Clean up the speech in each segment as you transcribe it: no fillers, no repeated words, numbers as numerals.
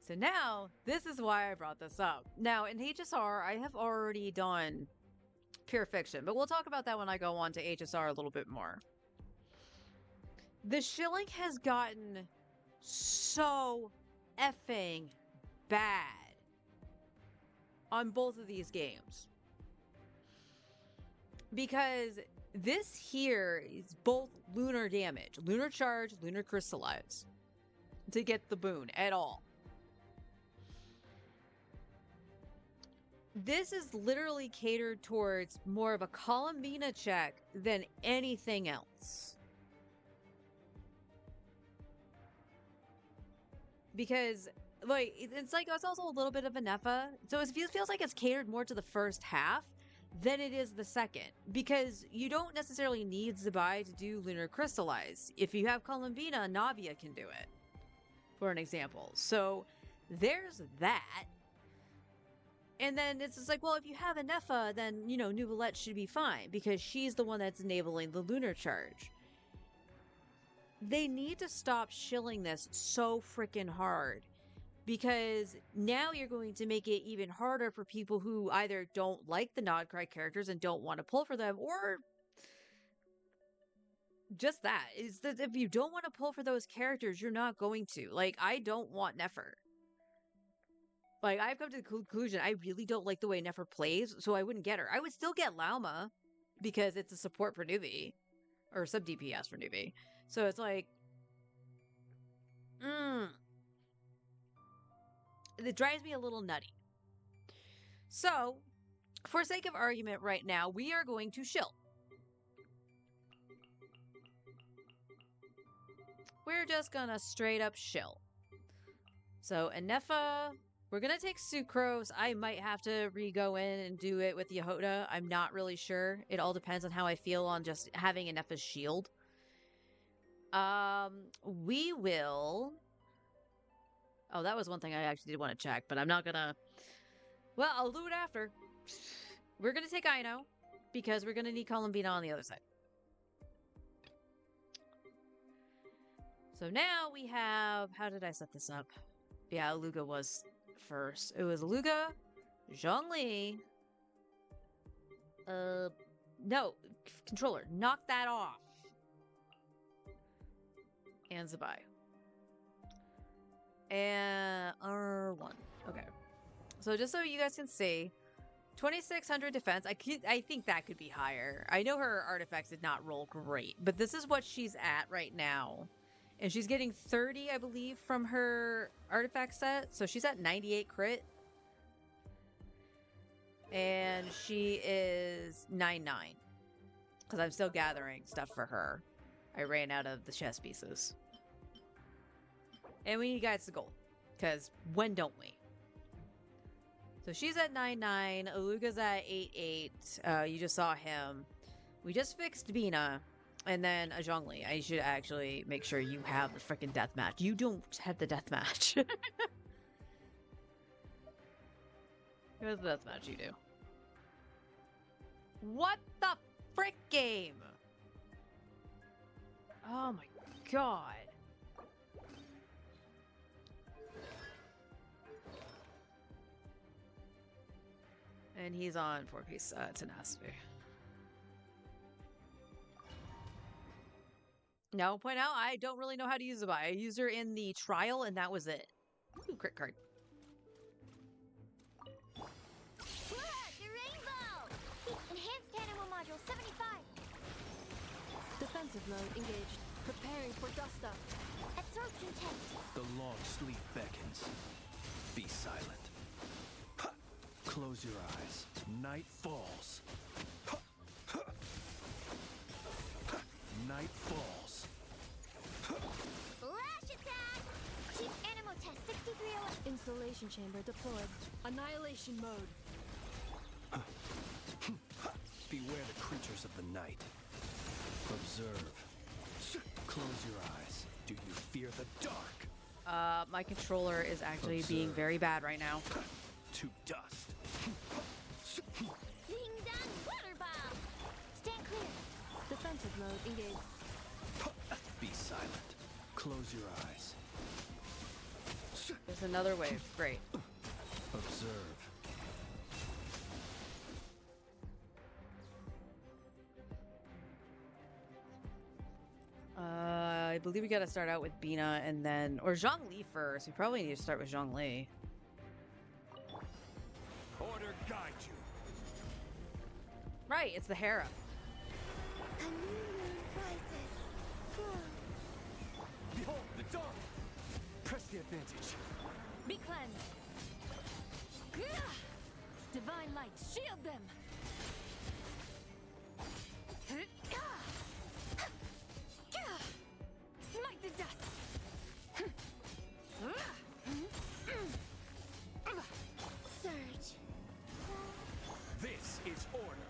So now, this is why I brought this up. Now, in HSR, I have already done pure fiction, but we'll talk about that when I go on to HSR a little bit more. The shilling has gotten so effing bad on both of these games. Because this here is both lunar damage, lunar charge, lunar crystallize to get the boon at all. This is literally catered towards more of a Columbina check than anything else. Because, like, it's also a little bit of a NEFA. So it feels like it's catered more to the first half than it is the second. Because you don't necessarily need Zabai to do Lunar Crystallize. If you have Columbina, Navia can do it, for an example. So there's that. And then it's just like, well, if you have a NEFA, then, you know, Nuvolette should be fine because she's the one that's enabling the lunar charge. They need to stop shilling this so freaking hard because now you're going to make it even harder for people who either don't like the Nodcry characters and don't want to pull for them, or just that is that if you don't want to pull for those characters, you're not going to. Like, I don't want Nefer. Like, I've come to the conclusion, I really don't like the way Nefer plays, so I wouldn't get her. I would still get Lauma, because it's a support for Neuvi, or sub DPS for Neuvi. So it's like, it drives me a little nutty. So, for sake of argument right now, we are going to shill. We're just gonna straight up shill. So, Anefa... We're going to take Sucrose. I might have to re-go in and do it with Yehoda. I'm not really sure. It all depends on how I feel on just having enough as shield. We will... Oh, that was one thing I actually did want to check, but I'm not going to... Well, I'll do it after. We're going to take Ino, because we're going to need Columbina on the other side. So now we have... How did I set this up? Yeah, Aluga was... first. It was Luga, Zhongli. No, controller, knock that off. And Zabai. And R1. Okay. So just so you guys can see, 2600 defense. I think that could be higher. I know her artifacts did not roll great, but this is what she's at right now. And she's getting 30, I believe, from her artifact set. So she's at 98 crit. And she is 9-9. Because I'm still gathering stuff for her. I ran out of the chess pieces. And we need guys to gold. Because when don't we? So she's at 9-9. Aluga's at 8-8. You just saw him. We just fixed Bina. And then a Zhongli. I should actually make sure you have the freaking deathmatch. You don't have the deathmatch. Here's the deathmatch you do. What the frick game? Oh my god. And he's on 4-piece tenacity. Now, point out, I don't really know how to use Zabai. I used her in the trial, and that was it. Ooh, crit card. Look, the rainbow! Enhanced animal module 75. Defensive mode engaged. Preparing for dust up. Absorption test. The long sleep beckons. Be silent. Close your eyes. Night falls. Night falls. Flash attack! Chief animal test 6301. Installation chamber deployed. Annihilation mode. Beware the creatures of the night. Observe. Close your eyes. Do you fear the dark? My controller is actually being very bad right now. To dust. Ding dong water bomb! Stand clear. Defensive mode engaged. Be silent. Close your eyes. There's another wave. Great. Observe. I believe we gotta start out with Bina and then, or Zhongli first. We probably need to start with Zhongli. Order guide you. Right, it's the harem. A new moon rises. Glow. Behold the dawn. Press the advantage. Be cleansed. Gah! Divine light, shield them. Smite the dust. Surge. This is order.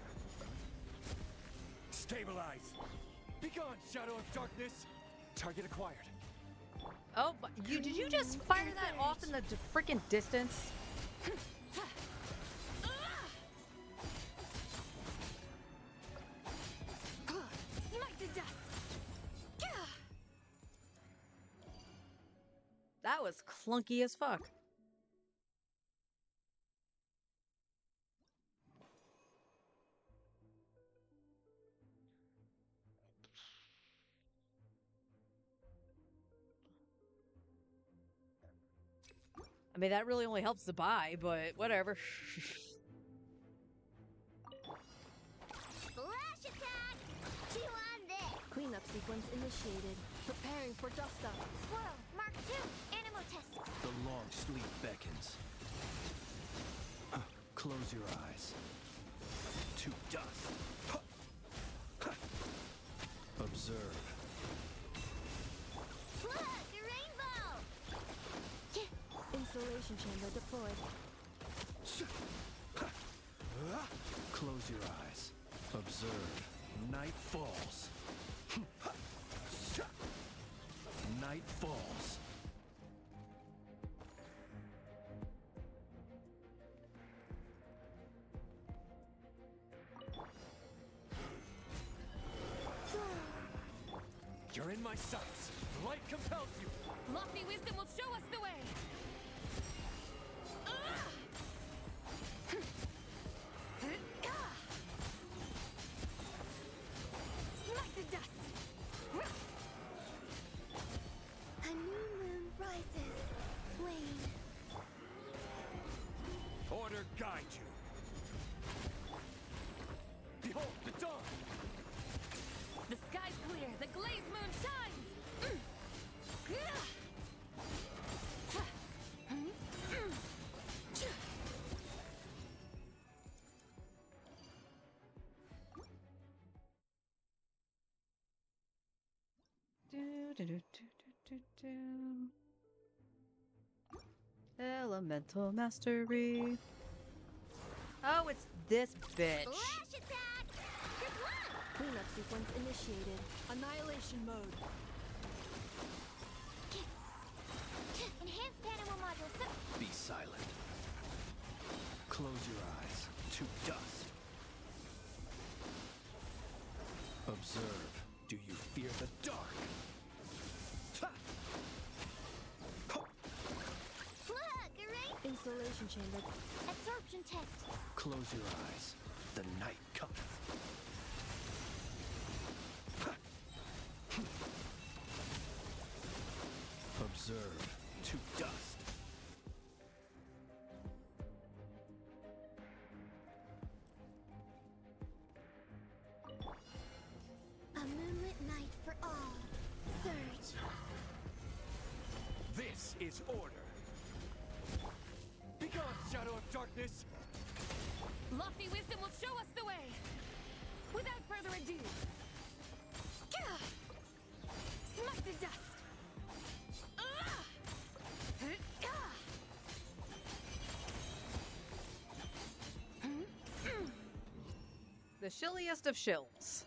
Stabilize. Begone, shadow of darkness. Target acquired. Oh, but did you just fire that off in the freaking distance? Smite the dust. That was clunky as fuck. I mean, that really only helps the buy, but whatever. Flash attack! Chew on this! Cleanup sequence initiated. Preparing for dust up. Swirl, Mark 2, Animal Test. The long sleep beckons. Close your eyes. To dust. Observe. Look, a rainbow! Insulation chamber deployed. Close your eyes. Observe. Night falls. Night falls. You're in my sights. Light compels you. Lofty wisdom will show us the way. Smite the dust. A new moon rises. Wane. Order guide you. Behold the dawn. The sky's clear. The glazed moon shines. Elemental mastery. Oh, it's this bitch. Flash attack! Good luck! Cleanup sequence initiated. Annihilation mode. Enhanced animal module. Be silent. Close your eyes. To dust. Observe. Do you fear the dark? Look, a rain. Insulation chamber. Absorption test. Close your eyes. The night cometh. Observe. To dust. A moonlit night for all. Surge. This is order. Begone, shadow of darkness. Lofty wisdom will show us the way. Without further ado. Smite the dust. The shilliest of shills.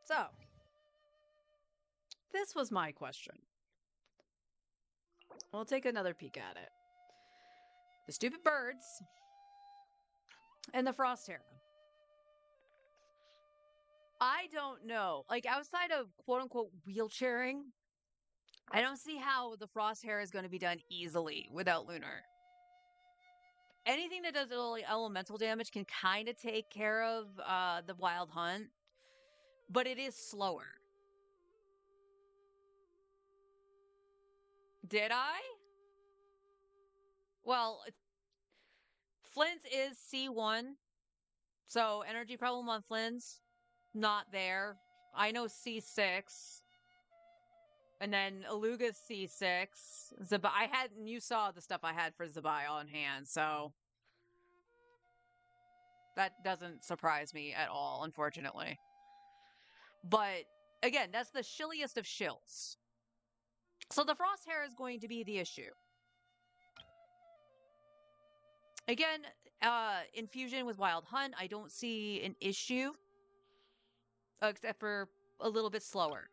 So, this was my question. We'll take another peek at it. The stupid birds and the frost hare. I don't know. Like, outside of quote unquote wheelchairing, I don't see how the frost hare is going to be done easily without Lunar. Anything that does elemental damage can kind of take care of the wild hunt, but it is slower. Did I? Well, Flint is C1, so energy problem on Flint's not there. I know C6. And then Aluga's C6. You saw the stuff I had for Zabai on hand, so that doesn't surprise me at all, unfortunately. But again, that's the shilliest of shills. So the Frosthair is going to be the issue. Again, infusion with Wild Hunt, I don't see an issue, except for a little bit slower.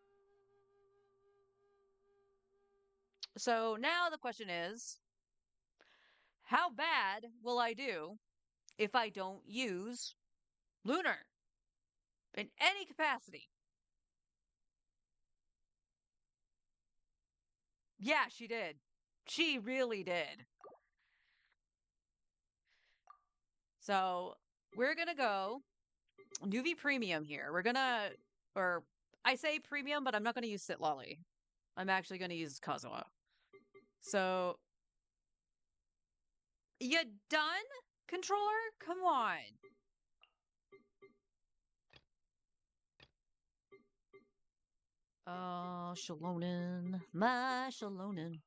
So now the question is, how bad will I do if I don't use Lunar in any capacity? Yeah, she did. She really did. So we're going to go Neuvi Premium here. I say Premium, but I'm not going to use Sit Lolly. I'm actually going to use Kazuha. So, you done, controller? Come on. Oh, Shallonen. My Shallonen.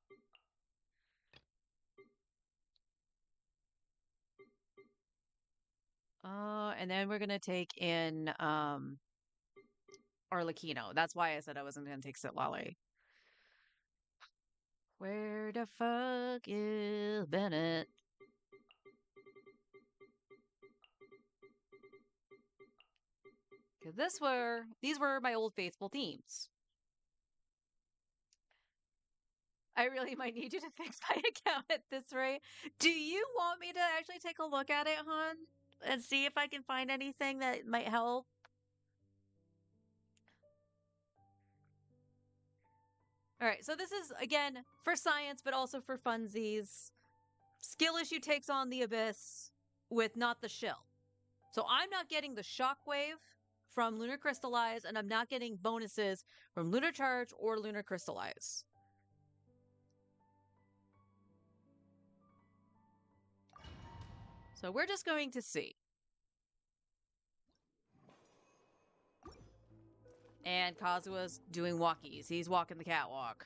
And then we're going to take in Arlecchino. That's why I said I wasn't going to take Sit Lolly. Where the fuck is Bennett? Because these were my old faithful themes. I really might need you to fix my account at this rate. Do you want me to actually take a look at it, hon? And see if I can find anything that might help? Alright, so this is, again, for science, but also for funsies. Skill issue takes on the Abyss with not the Shill. So I'm not getting the Shockwave from Lunar Crystallize, and I'm not getting bonuses from Lunar Charge or Lunar Crystallize. So we're just going to see. And Kazuha's doing walkies. He's walking the catwalk.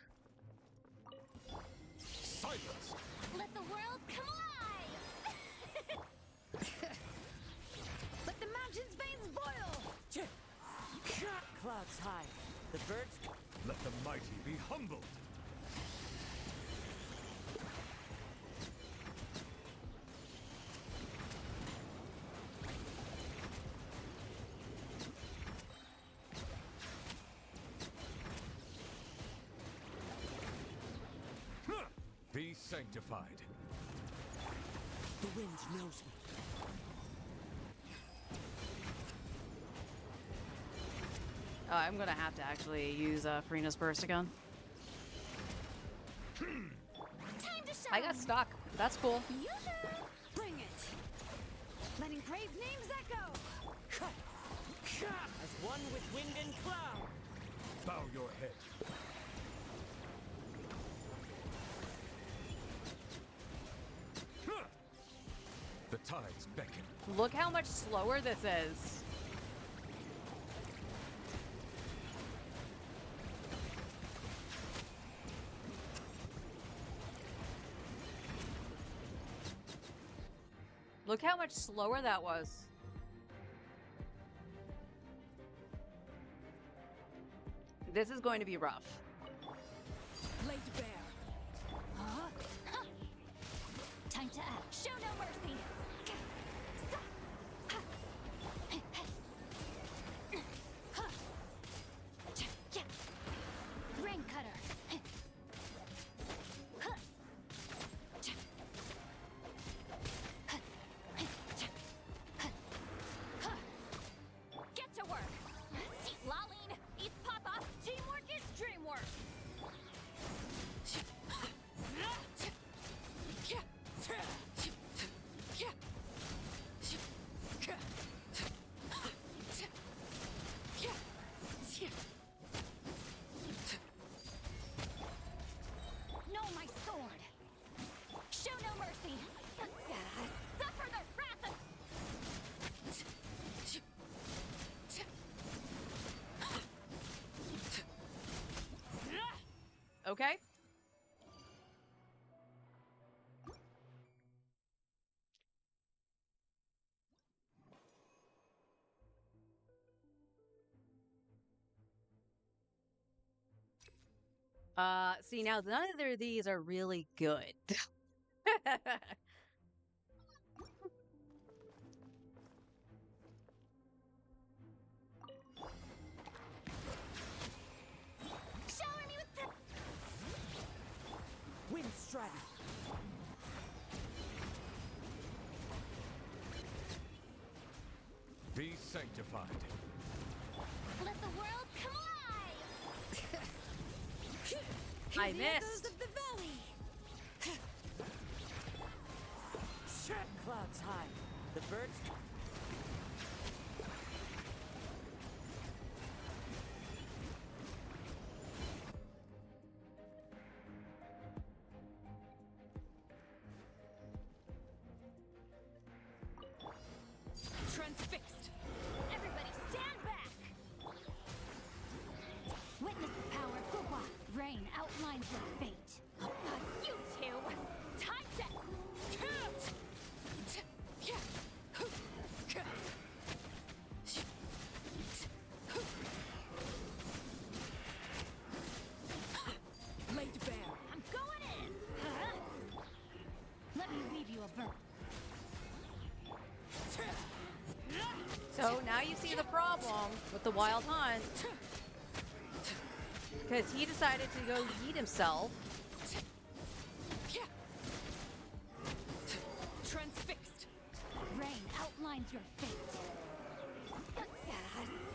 Silence! Let the world come alive! Let the mountain's veins boil! Clouds high. The birds... Let the mighty be humbled! Be sanctified. The wind knows me. I'm gonna have to actually use Farina's Burst again. Time to shine! I got stuck. That's cool. Yoo-hoo! Bring it! Letting brave names echo! As one with wind and cloud. Bow your head. The tides beckon. Look how much slower this is. Look how much slower that was. This is going to be rough. Laid bare. Time to act. Show no mercy! Rain cutter. Okay? See, now neither of these are really good. Shower me with the Wind strategy. Be sanctified. let the world come alive. I The missed. echoes of the valley. Clouds high. The birds. Transfixed. Everybody stand back. Witness the power of Gugwa. Rain outlines your fate. You two. Time to... Laid bare. I'm going in. Let me leave you a verse. So now you see the problem with the Wild Hunt. Because he decided to go yeet himself. Transfixed. Rain outlines your fate.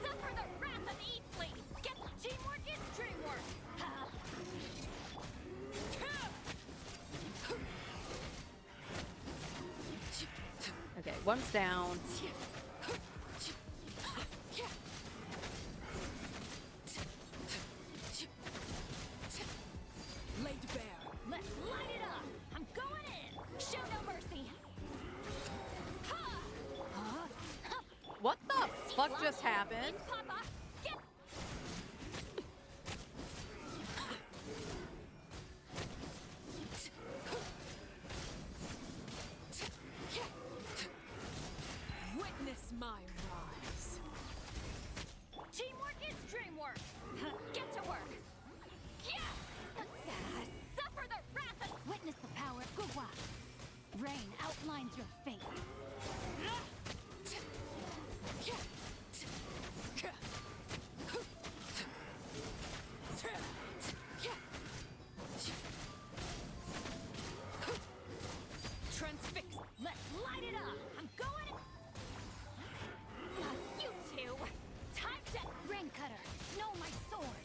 Suffer the wrath of Eatsley. Get teamwork is dreamwork. Okay, one's down. Laid bare. Let's light it up. I'm going in. Show no mercy. What the fuck just happened? Papa, get... Witness my rise. Teamwork is dreamwork. Get to work. Suffer the wrath of... Witness the power of Gugwa. Rain outlines your fate. Transfixed. Let's light it up. I'm going in. You two. Time to... Rain cutter. Know my sword.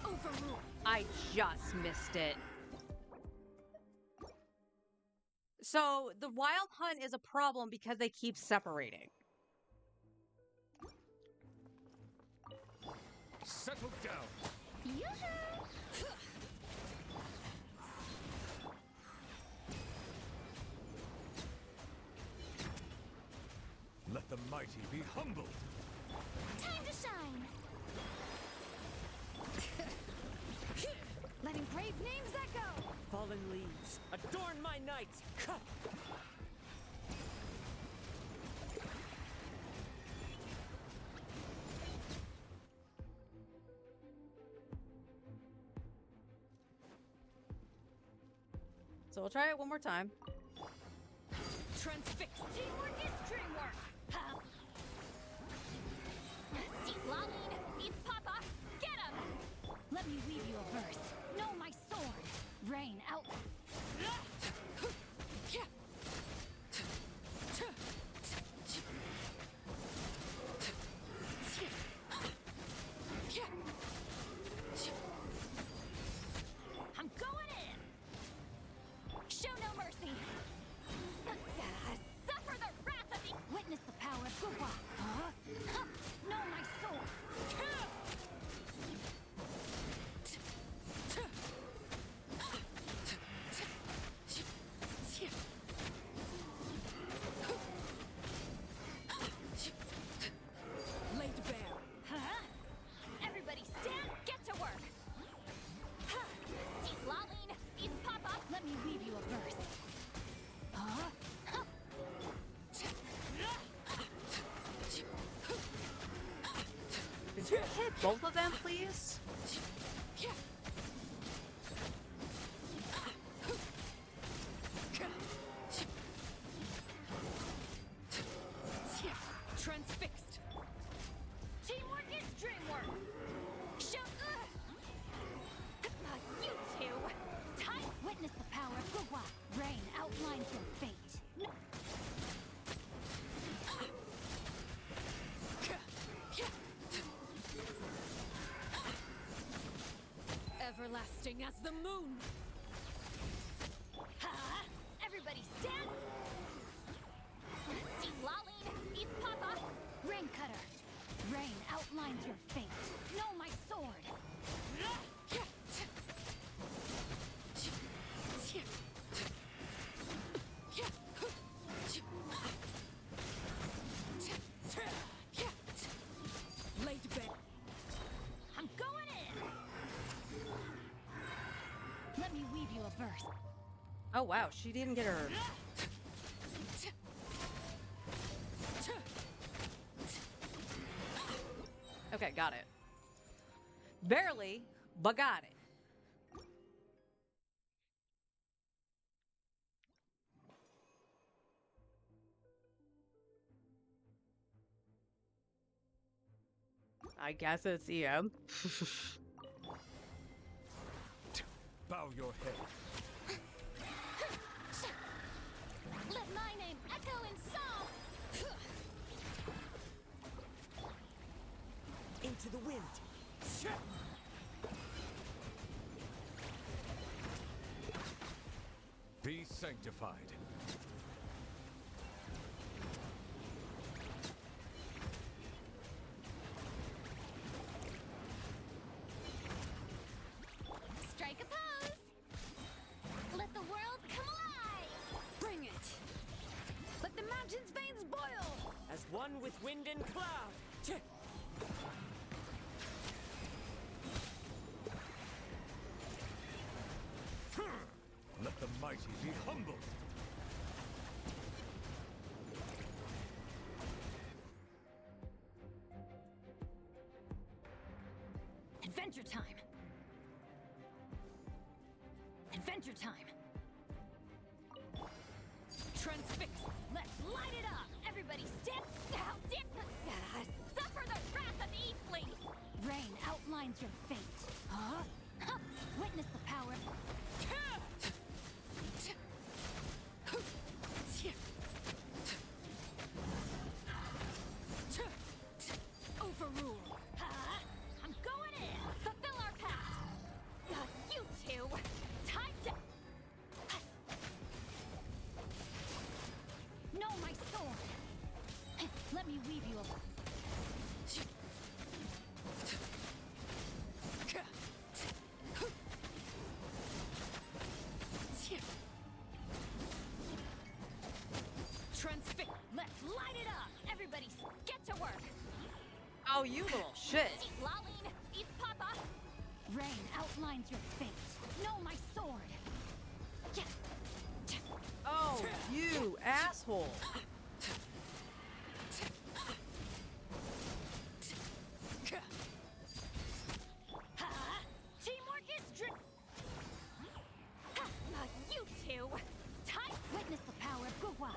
Overruled. I just missed it. So the Wild Hunt is a problem because they keep separating. Settle down. Yoo-hoo! Let the mighty be humbled. Time to shine. Letting brave names echo. Fallen leaves. Adorn my night. Cut. So we'll try it one more time. Transfixed. Teamwork is dreamwork. See, Lolline, he's Papa. Get him. Let me weave you a verse. Know my sword. Rain out. I'm going in. Show no mercy. Suffer the wrath of the... Witness the power of Gugwa. Know my sword. Both of them, please? Transfixed. Teamwork is dreamwork. Show. You two. Time. Witness the power of Gugwa. Rain outlines your fate. Everlasting as the moon. Ha! Everybody stand. See Laline, eat Papa. Rain cutter. Rain outlines your fate. Know my sword. Laid bed. I'm going in. Let me weave you a verse. Oh wow, she didn't get her. Okay, got it. Barely, but got it. I guess it's EM. Bow your head. Let my name echo in song. Into the wind. Be sanctified. Strike a pose. Let the world come alive. Bring it. Let the mountain's veins boil. As one with wind and cloud. Let the mighty be humbled. Adventure time. Adventure time. Transfixed. Let's light it up. Everybody stand. How dip. Suffer the wrath of Eatley. Rain outlines your fate. Huh? Witness the power. Overrule. I'm going in. Fulfill our pact. You two. Time to. Know my sword. Let me weave you a. Transfixed. Let's light it up. Everybody get to work. Oh, you little shit. Laline, eat Papa. Rain outlines your fate. Know my sword. Yeah. Oh, you asshole. Teamwork is you two. Time. Witness the power of Gugwa.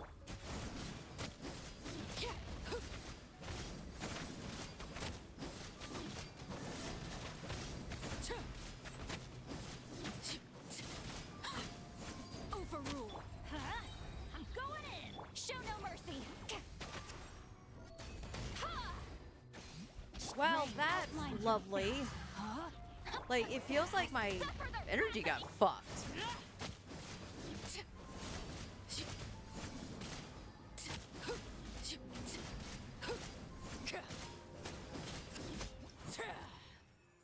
Overrule. I'm going in. Show no mercy. Well, that's lovely. Like, it feels like my energy got fucked.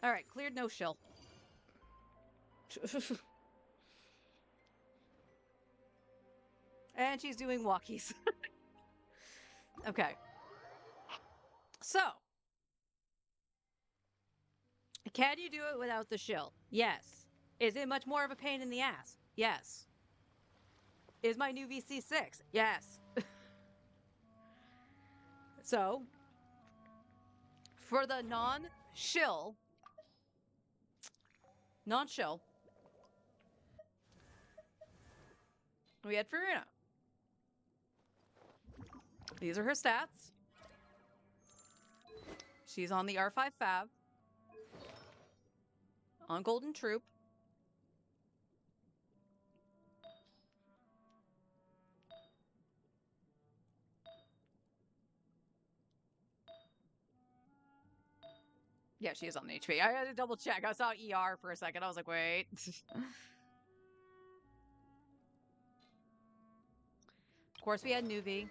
Alright, cleared no shill. And she's doing walkies. Okay. So. Can you do it without the shill? Yes. Is it much more of a pain in the ass? Yes. Is my Neuvi C6? Yes. So, for the Shill. Non-shill. We had Farina. These are her stats. She's on the R5 Fab. On Golden Troop. Yeah, she is on the HP. I had to double check. I saw ER for a second. I was like, wait. Of course, we had Neuvi.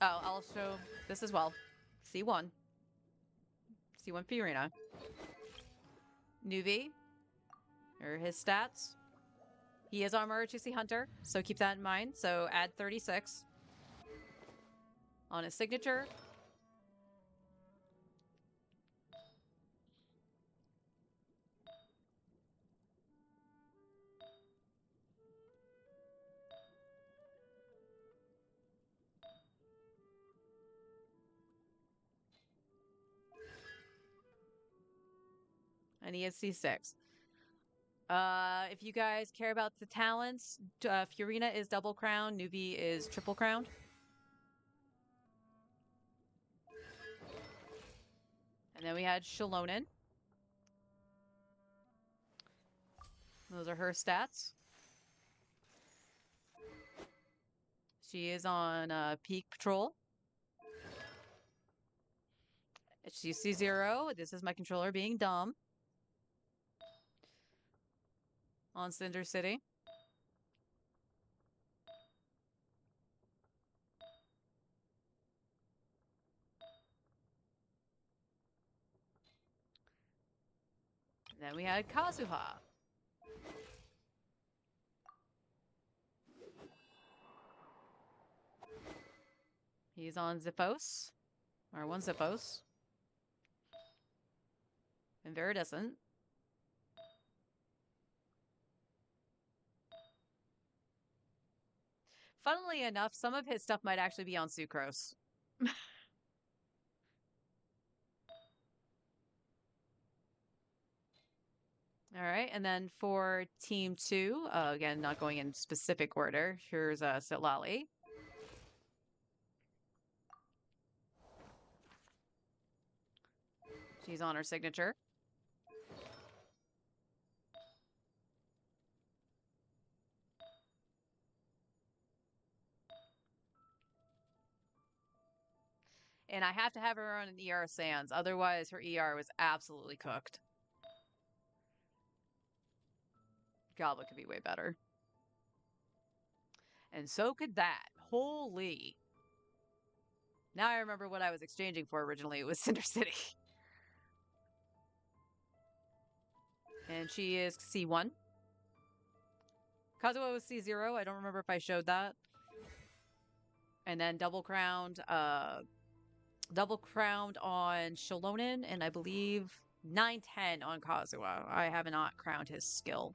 Oh, I'll show this as well. C1. C1 Fiorina. Neuvi. Here are his stats. He is Armor HC Hunter, so keep that in mind. So add 36. On his signature. And he is C6. If you guys care about the talents, Fiorina is double crown, Neuvi is triple crowned. And then we had Shalonen. Those are her stats. She is on Peak Patrol. She's C0. This is my controller being dumb. On Cinder City. And then we had Kazuha. He's on Zippos. Or one Zippos. And Viridescent. Funnily enough, some of his stuff might actually be on Sucrose. All right, and then for Team 2, again, not going in specific order, here's Sitlali. She's on her signature. And I have to have her on an ER Sans, otherwise her ER was absolutely cooked. Goblet could be way better. And so could that. Holy. Now I remember what I was exchanging for originally. It was Cinder City. And she is C1. Kazuha was C0. I don't remember if I showed that. And then double crowned on Shalonen, and I believe 910 on Kazuha. I have not crowned his skill.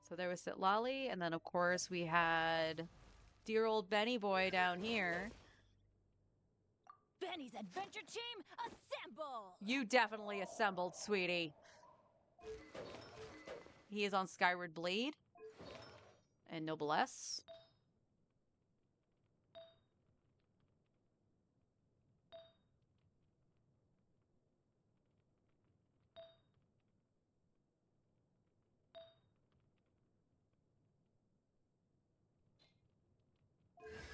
So there was Sitlali, and then of course we had dear old Benny boy down here. Benny's adventure team, assemble! You definitely assembled, sweetie. He is on Skyward Blade and Noblesse.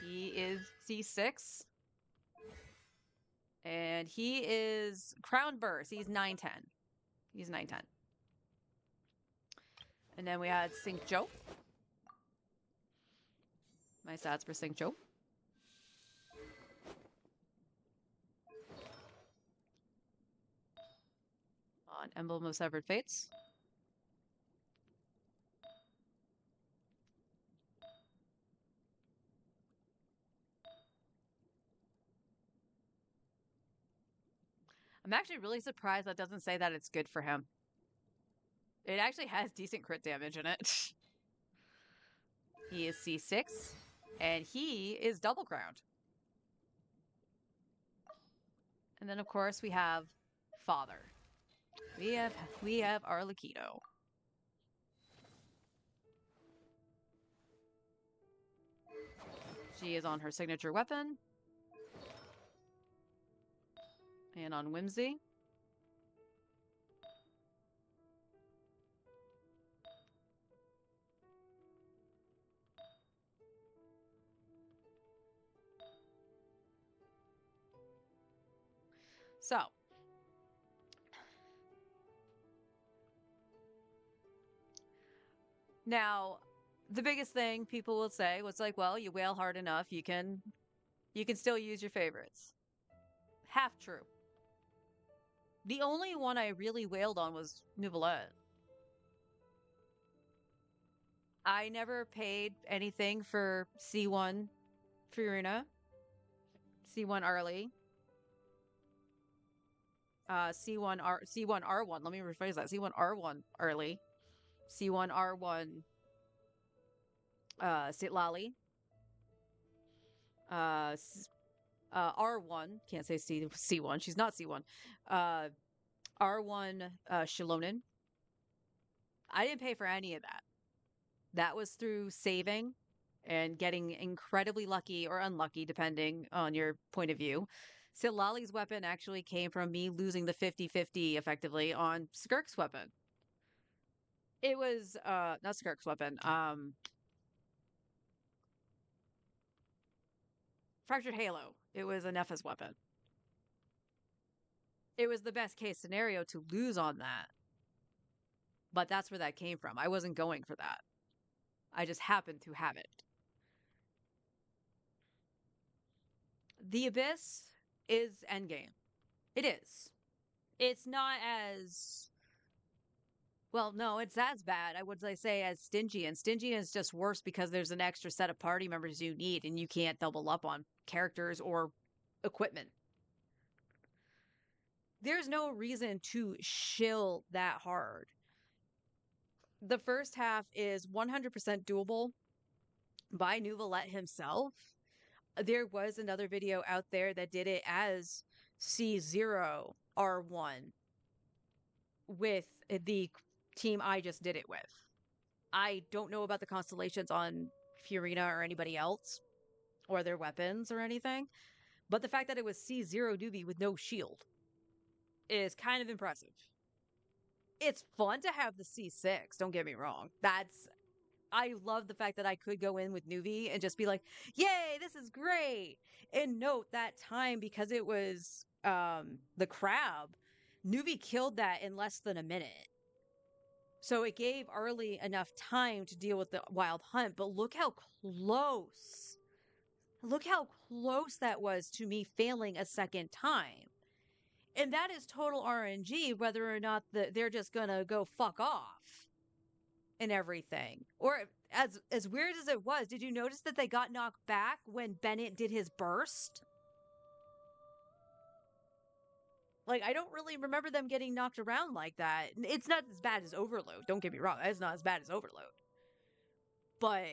He is C6. And he is Crown Burst. He's 910. He's 910. And then we had Sink Joe. My stats for Sink Joe. On Emblem of Severed Fates. I'm actually really surprised that doesn't say that it's good for him. It actually has decent crit damage in it. He is C6. And he is double crowned. And then of course we have father. We have Arlecchino. She is on her signature weapon. And on Whimsy. So, now the biggest thing people will say was like, well, you wail hard enough, you can still use your favorites. Half true. The only one I really wailed on was Nouvellette. I never paid anything for C1 Fiorina, C1 Arlie, C1R1. Let me rephrase that. C1R1 Arlie, C1R1 Sitlali, uh, R1. Can't say C1. She's not C1. R1 Shilonen. I didn't pay for any of that. That was through saving and getting incredibly lucky or unlucky, depending on your point of view. Sitlali's weapon actually came from me losing the 50-50 effectively on Skirk's weapon. It was not Skirk's weapon, Fractured Halo. It was Anefa's weapon. It was the best case scenario to lose on that. But that's where that came from. I wasn't going for that. I just happened to have it. The Abyss is endgame. It is. It's not as well, no, it's as bad, I would say, as Stingy. And Stingy is just worse because there's an extra set of party members you need and you can't double up on characters or equipment. There's no reason to shill that hard. The first half is 100% doable by Nouvellette himself. There was another video out there that did it as C0R1 with the team I just did it with. I don't know about the constellations on Fiorina or anybody else or their weapons or anything, but the fact that it was C0 Neuvi with no shield is kind of impressive. It's fun to have the C6, don't get me wrong. I love the fact that I could go in with Neuvi and just be like, yay, this is great. And note that time, because it was the crab, Neuvi killed that in less than a minute. So it gave Arlie enough time to deal with the wild hunt, but look how close. Look how close that was to me failing a second time. And that is total RNG, whether or not they're just gonna go fuck off and everything. Or as weird as it was, did you notice that they got knocked back when Bennett did his burst? Like, I don't really remember them getting knocked around like that. It's not as bad as Overload. Don't get me wrong. It's not as bad as Overload. But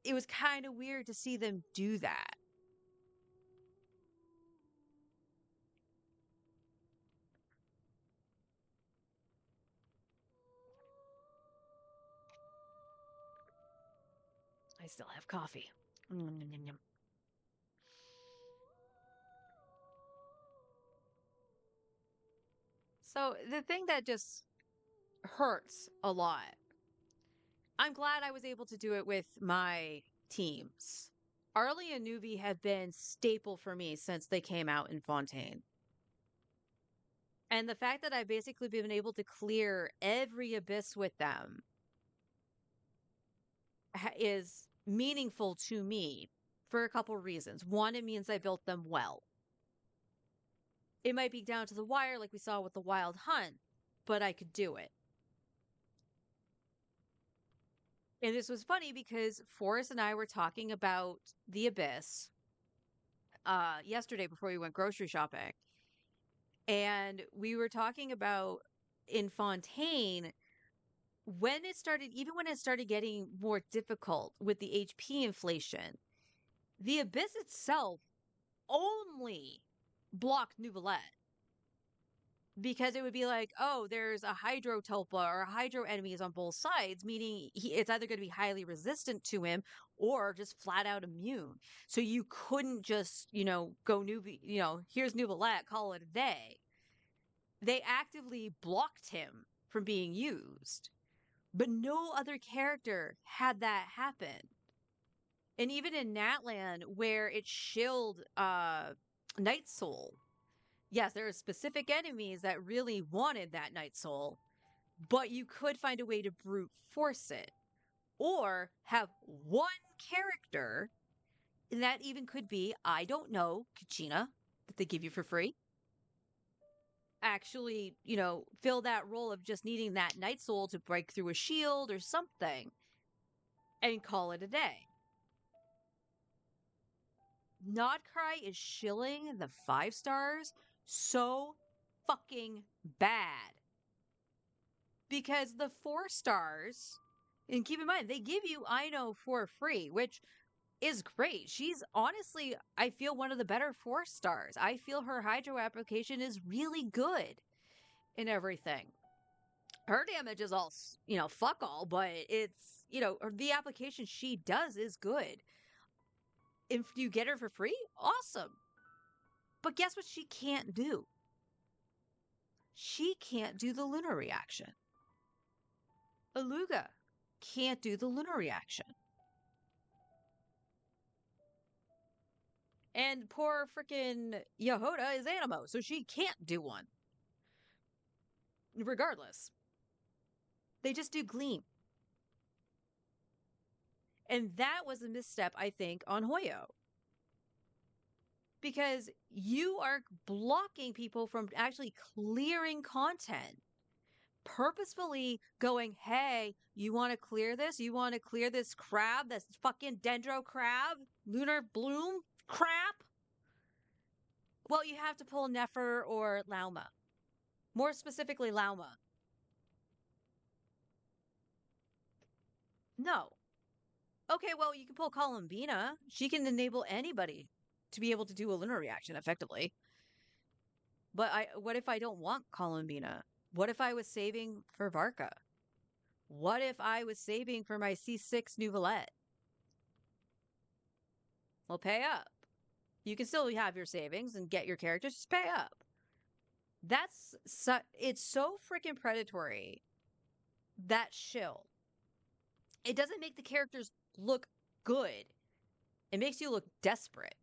it was kind of weird to see them do that. I still have coffee. So the thing that just hurts a lot, I'm glad I was able to do it with my teams. Arlie and Neuvi have been staple for me since they came out in Fontaine. And the fact that I've basically been able to clear every abyss with them is meaningful to me for a couple reasons. One, it means I built them well. It might be down to the wire like we saw with the wild hunt, but I could do it. And this was funny because Forrest and I were talking about the abyss yesterday before we went grocery shopping. And we were talking about in Fontaine, when it started, even when it started getting more difficult with the HP inflation, The Abyss itself only blocked Neuvillette because it would be like, oh, there's a Hydro Tulpa or Hydro enemies on both sides, meaning it's either going to be highly resistant to him or just flat out immune. So you couldn't just, go here's Neuvillette, call it a day. They actively blocked him from being used, but no other character had that happen. And even in Natland, where it shilled Night Soul, yes, there are specific enemies that really wanted that Night Soul, but you could find a way to brute force it. Or have one character, and that even could be, I don't know, Kachina, that they give you for free, actually, fill that role of just needing that Night Soul to break through a shield or something and call it a day. Nodcry is shilling the 5 stars so fucking bad. Because the 4 stars, and keep in mind, they give you Ino for free, which is great. She's honestly, I feel, one of the better 4 stars. I feel her Hydro application is really good in everything. Her damage is all, fuck all, but it's, the application she does is good. If you get her for free, awesome. But guess what she can't do? She can't do the lunar reaction. Aluga can't do the lunar reaction. And poor frickin' Yehoda is Animo, so she can't do one. Regardless. They just do Gleam. And that was a misstep, I think, on Hoyo. Because you are blocking people from actually clearing content. Purposefully going, hey, you want to clear this? You want to clear this crab, this fucking dendro crab, lunar bloom crap? Well, you have to pull Nefer or Lauma. More specifically, Lauma. No. Okay, well, you can pull Columbina. She can enable anybody to be able to do a lunar reaction effectively. But what if I don't want Columbina? What if I was saving for Varka? What if I was saving for my C6 Neuvillette? Well, pay up. You can still have your savings and get your characters. Just pay up. It's so freaking predatory. That shill. It doesn't make the characters look good. It makes you look desperate.